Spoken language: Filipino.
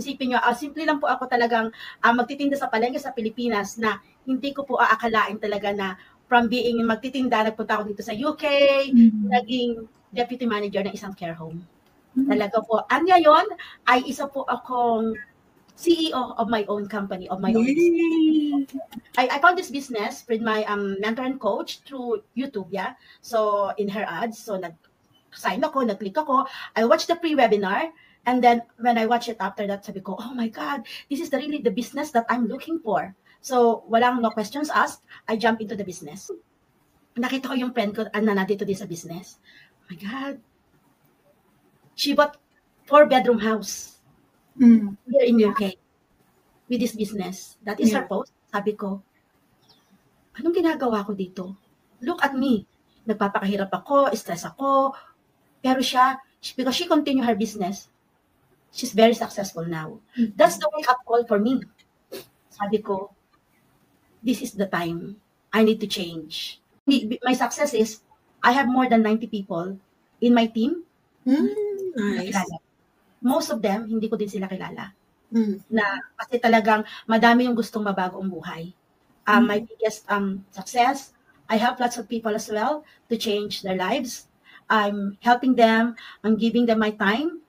isipin nyo, simple lang po ako talagang magtitinda sa palengke sa Pilipinas na hindi ko po aakalain talaga na from being magtitinda, nagpunta ako dito sa UK, naging deputy manager ng isang care home. Talaga po. Ang ngayon ay isa po akong CEO of my own company, of my own business. I found this business with my mentor and coach through YouTube, yeah. So, in her ads, so nag-sign ako, nag-click ako, I watched the pre-webinar, and then when I watched it after that, sabi ko, oh my God, this is really the business that I'm looking for. So, walang no questions asked, I jump into the business. Nakita ko yung friend ko na nandito din sa business. Oh my God. She bought 4-bedroom house here in UK with this business. That is her post. Sabi ko, anong ginagawa ko dito? Look at me. Nagpapakahirap ako, stress ako. Pero siya, because she continued her business, she's very successful now. That's the wake-up call for me. Sabi ko, this is the time. I need to change. My success is, I have more than 90 people in my team. Nice. Most of them, hindi ko din sila kilala. Na kasi talagang madami yung gustong mabago ang buhay. My biggest success, I help lots of people as well to change their lives. I'm helping them, I'm giving them my time